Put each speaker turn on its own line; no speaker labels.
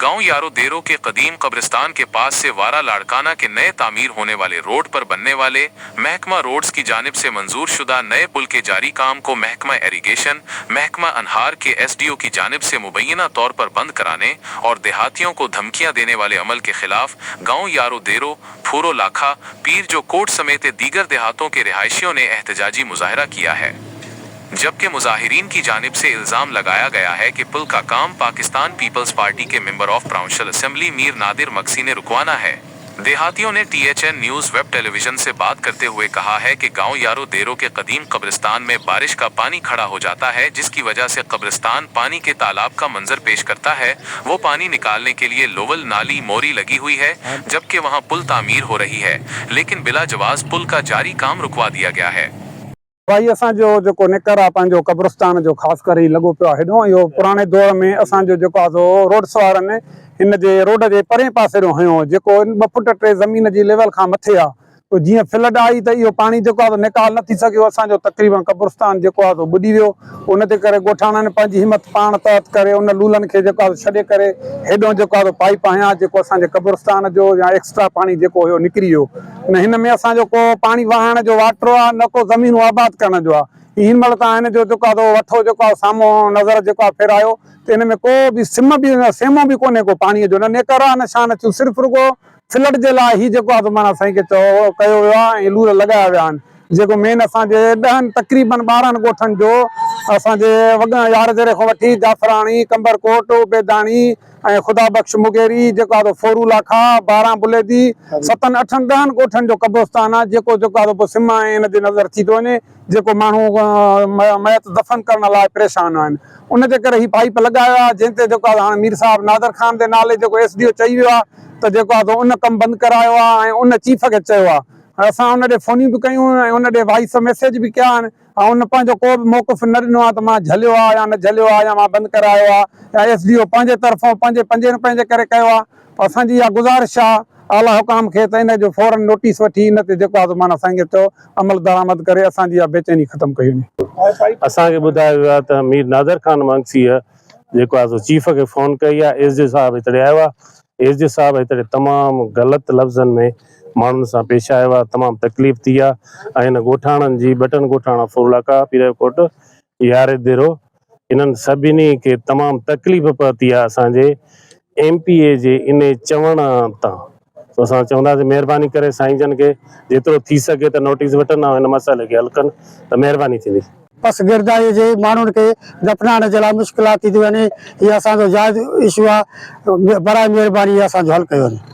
गांव यारो देरो के कदीम कब्रिस्तान के पास से वारा लाड़काना के नए तामीर होने वाले रोड पर बनने वाले महकमा रोड्स की जानिब से मंजूर शुदा नए पुल के जारी काम को महकमा इरिगेशन, महकमा अनहार के SDO की जानिब से मुबैना तौर पर बंद कराने और देहातियों को धमकियां देने वाले अमल के खिलाफ गाँव यारो देरो, फूरो लाखा, पीर जो कोट समेत दीगर देहातों के रिहायशियों ने एहतजाजी मुजाहरा किया है। जबकि मुजाहिरीन की जानिब से इल्ज़ाम लगाया गया है कि पुल का काम पाकिस्तान पीपल्स पार्टी के member of provincial assembly Mir Nadir Maksi ने रुकवाना है। देहातियों ने THN न्यूज़ वेब टेलीविजन से बात करते हुए कहा है कि गांव यारो देरो के कदीम कब्रिस्तान में बारिश का पानी खड़ा हो जाता है, जिसकी वजह से कब्रिस्तान पानी के तालाब का मंजर पेश करता है। वो पानी निकालने के लिए लोवल नाली मोरी लगी हुई है, जबकि वहाँ पुल तामीर हो रही है, लेकिन बिला जवाज पुल का जारी काम रुकवा दिया गया है।
भाई असांजो जेको निकर आहे पंहिंजो कब्रिस्तान जो ख़ासि करे लॻो पियो आहे हेॾो। इहो पुराणे दौर में असांजो जेको आहे सो रोड्स वारनि हिन जे रोड जे परे पासे ॾो हयो जेको 2 फुट 3 ज़मीन जी लेवल खां मथे आहे। तो जीअं फ्लड आई त इहो पाणी जेको आहे निकाल न थी सघियो। असांजो तक़रीबन कब्रिस्तान जेको आहे सो ॿुॾी वियो। उन ते करे ॻोठाणनि पंहिंजी हिमत पाण तहत करे उन लूलनि खे जेको आहे छॾे करे हेॾो जेको आहे पाइप हयां जेको असांजे कब्रिस्तान जो या एक्स्ट्रा पाणी जेको हुयो निकिरी वियो। न हिन में असांजो को पाणी वहाइण जो वाटरो आहे, न को ज़मीनूं आबाद करण जो आहे। हिन महिल तव्हां हिन जो जेको आहे सो वठो जेको आहे साम्हूं नज़र जेको आहे फेरायो त हिन में को बि सेमो बि कोन्हे को पाणीअ जो, न नेकर आहे न शान अचूं। सिर्फ़ु रुगो फ्लड जे लाइ ही जेको आहे माना साईं खे चयो कयो वियो आहे ऐं लूर लॻाया विया आहिनि। जेको मेन असांजे 10 तक़रीबन 12 ॻोठनि जो असांजे वॻा यार देरे खां वठी जाफराणी, कंबरकोट, बेदाणी ऐं ख़ुदा बख़्श मुगेरी जेको आहे फोरू लाखा, 12 बुलेदी, 7 8 10 ॻोठनि जो कब्रिस्तान आहे जेको आहे पोइ सिम ऐं हिन ते नज़र थी थो वञे। जेको माण्हू मयत दफ़न करण लाइ परेशान आहिनि, उन जे करे ही पाइप लॻायो आहे, जंहिं ते जेको आहे हाणे मीर साहिब नादर ख़ान जे नाले जेको SDO चई वियो आहे त जेको आहे उन कमु बंदि करायो आहे ऐं उन चीफ खे चयो आहे। असां उन ॾे फ़ोनियूं बि कयूं ऐं उन ॾे वॉइस मैसेज बि कया आहिनि ऐं उन पंहिंजो को बि मौक़िफ़ न ॾिनो आहे त मां झलियो आहे या न झलियो आहे या मां बंदि करायो आहे या SDO पंहिंजे तरफ़ां पंहिंजे रुपए जे करे कयो आहे। असांजी इहा गुज़ारिश आहे आला हुकाम खे त इन जो फौरन नोटिस वठी इन ते जेको आहे माना असांखे चयो अमल दरामद करे असांजी इहा बेचैनी ख़तमु कई वञे।
असांखे ॿुधायो वियो आहे त मीर नादर ख़ान मक्सीअ जेको आहे चीफ खे फ़ोन कई आहे। SDO साहिबु हिते आयो आहे। SDO साहिबु हिते तमामु ग़लति लफ़्ज़नि में माण्हुनि सां पेश आयो आहे, तमामु तकलीफ़ थी आहे ऐं हिन ॻोठाणनि जी 2 ॻोठाणा फुरलाका, पीरकोट, यारे देरो, इन्हनि सभिनी खे तमामु तकलीफ़ पहुती आहे असांजे MPA जे इन चवण तां। तो असां चवंदासीं महिरबानी करे साईं जन खे जेतिरो थी सघे त नोटिस वठनि ऐं हिन मसइले खे हल कनि त महिरबानी थींदी।
बस गिरदाई जे माण्हुनि खे दफ़नाइण जे लाइ मुश्किलात थी वञे, इहा असांजो जाइज़ इशू आहे। बराए महिरबानी असांजो हल कयो वञे।